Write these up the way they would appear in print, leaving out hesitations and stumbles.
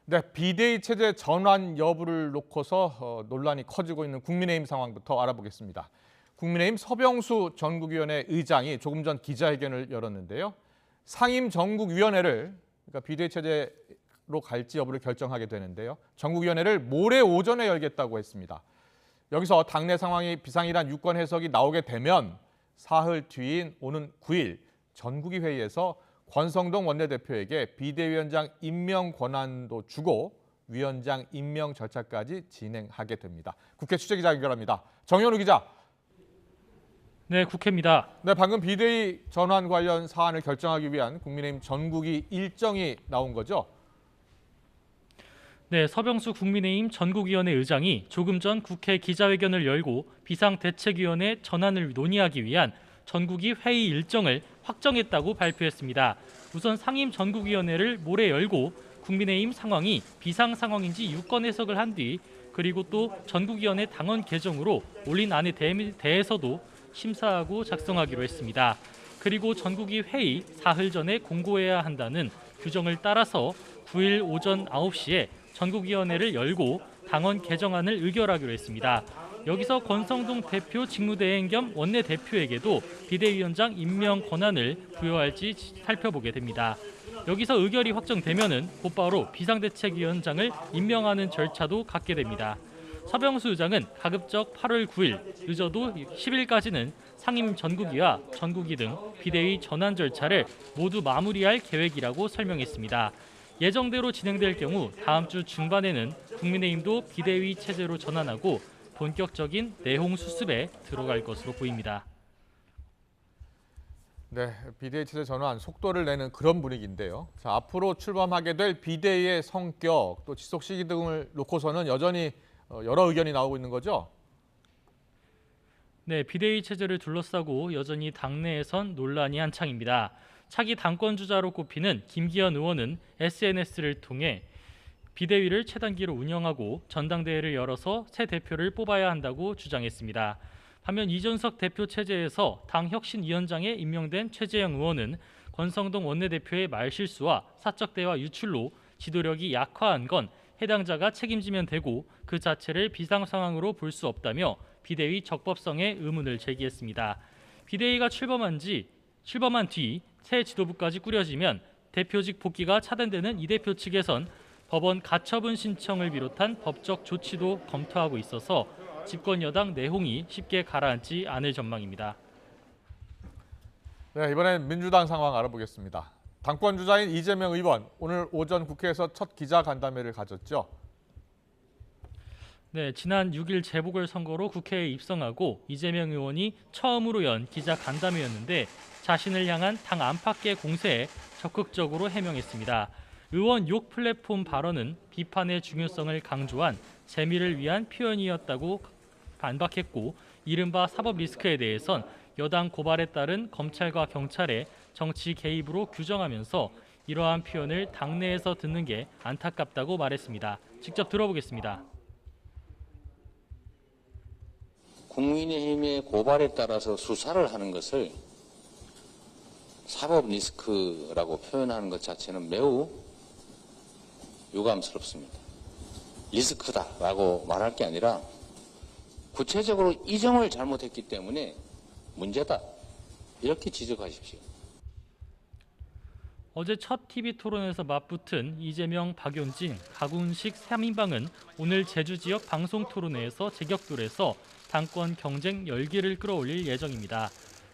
네, 비대위 체제 전환 여부를 놓고서 논란이 커지고 있는 국민의힘 상황부터 알아보겠습니다. 국민의힘 서병수 전국위원회 의장이 조금 전 기자회견을 열었는데요. 상임 전국위원회를 그러니까 비대위 체제로 갈지 여부를 결정하게 되는데요. 전국위원회를 모레 오전에 열겠다고 했습니다. 여기서 당내 상황이 비상이란 유권 해석이 나오게 되면 사흘 뒤인 오는 9일 전국위 회의에서 권성동 원내대표에게 비대위원장 임명 권한도 주고 위원장 임명 절차까지 진행하게 됩니다. 국회 취재기자 연결합니다. 정현우 기자. 네, 국회입니다. 네, 방금 비대위 전환 관련 사안을 결정하기 위한 국민의힘 전국위 일정이 나온 거죠? 네, 서병수 국민의힘 전국위원회 의장이 조금 전 국회 기자회견을 열고 비상대책위원회 전환을 논의하기 위한 전국위 회의 일정을 확정했다고 발표했습니다. 우선 상임 전국위원회를 모레 열고 국민의힘 상황이 비상 상황인지 유권 해석을 한 뒤 그리고 또 전국위원회 당원 개정으로 올린 안에 대해서도 심사하고 작성하기로 했습니다. 그리고 전국위 회의 사흘 전에 공고해야 한다는 규정을 따라서 9일 오전 9시에 전국위원회를 열고 당원 개정안을 의결하기로 했습니다. 여기서 권성동 대표 직무대행 겸 원내대표에게도 비대위원장 임명 권한을 부여할지 살펴보게 됩니다. 여기서 의결이 확정되면은 곧바로 비상대책위원장을 임명하는 절차도 갖게 됩니다. 서병수 의장은 가급적 8월 9일, 늦어도 10일까지는 상임 전국위와 전국위 등 비대위 전환 절차를 모두 마무리할 계획이라고 설명했습니다. 예정대로 진행될 경우 다음 주 중반에는 국민의힘도 비대위 체제로 전환하고 본격적인 내홍 수습에 들어갈 것으로 보입니다. 네, 비대위 체제 전환 속도를 내는 그런 분위기인데요. 자, 앞으로 출범하게 될 비대위의 성격 또 지속 시기 등을 놓고서는 여전히 여러 의견이 나오고 있는 거죠? 네, 비대위 체제를 둘러싸고 여전히 당내에선 논란이 한창입니다. 차기 당권 주자로 꼽히는 김기현 의원은 SNS를 통해 비대위를 최단기로 운영하고 전당대회를 열어서 새 대표를 뽑아야 한다고 주장했습니다. 반면 이준석 대표 체제에서 당 혁신위원장에 임명된 최재형 의원은 권성동 원내대표의 말실수와 사적 대화 유출로 지도력이 약화한 건 해당자가 책임지면 되고 그 자체를 비상 상황으로 볼 수 없다며 비대위 적법성에 의문을 제기했습니다. 비대위가 출범한 뒤 새 지도부까지 꾸려지면 대표직 복귀가 차단되는 이 대표 측에선 법원 가처분 신청을 비롯한 법적 조치도 검토하고 있어서 집권 여당 내홍이 쉽게 가라앉지 않을 전망입니다. 네, 이번엔 민주당 상황 알아보겠습니다. 당권 주자인 이재명 의원, 오늘 오전 국회에서 첫 기자간담회를 가졌죠? 네, 지난 6일 재보궐선거로 국회에 입성하고 이재명 의원이 처음으로 연 기자간담회였는데 자신을 향한 당 안팎의 공세에 적극적으로 해명했습니다. 의원 욕 플랫폼 발언은 비판의 중요성을 강조한 재미를 위한 표현이었다고 반박했고 이른바 사법 리스크에 대해선 여당 고발에 따른 검찰과 경찰의 정치 개입으로 규정하면서 이러한 표현을 당내에서 듣는 게 안타깝다고 말했습니다. 직접 들어보겠습니다. 국민의힘의 고발에 따라서 수사를 하는 것을 사법 리스크라고 표현하는 것 자체는 매우 유감스럽습니다. 리스크다라고 말할 게 아니라 구체적으로 이 점을 잘못했기 때문에 문제다. 이렇게 지적하십시오. 어제 첫 TV 토론에서 맞붙은 이재명, 박용진, 가군식 3인방은 오늘 제주 지역 방송 토론회에서 제격돌해서 당권 경쟁 열기를 끌어올릴 예정입니다.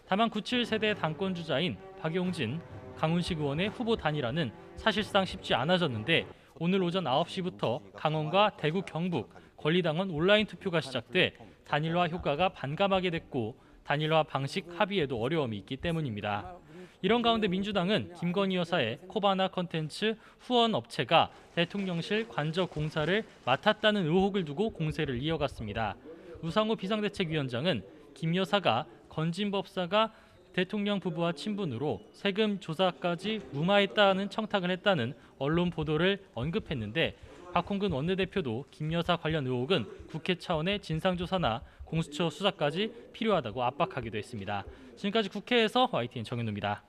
다만 97세대 당권 주자인 박용진, 강훈식 의원의 후보 단일화는 사실상 쉽지 않아졌는데 오늘 오전 9시부터 강원과 대구, 경북 권리당원 온라인 투표가 시작돼 단일화 효과가 반감하게 됐고 단일화 방식 합의에도 어려움이 있기 때문입니다. 이런 가운데 민주당은 김건희 여사의 코바나 컨텐츠 후원 업체가 대통령실 관저 공사를 맡았다는 의혹을 두고 공세를 이어갔습니다. 우상호 비상대책위원장은 김 여사가 건진 법사가 대통령 부부와 친분으로 세금 조사까지 무마했다는 청탁을 했다는 언론 보도를 언급했는데 박홍근 원내대표도 김 여사 관련 의혹은 국회 차원의 진상조사나 공수처 수사까지 필요하다고 압박하기도 했습니다. 지금까지 국회에서 YTN 정현우입니다.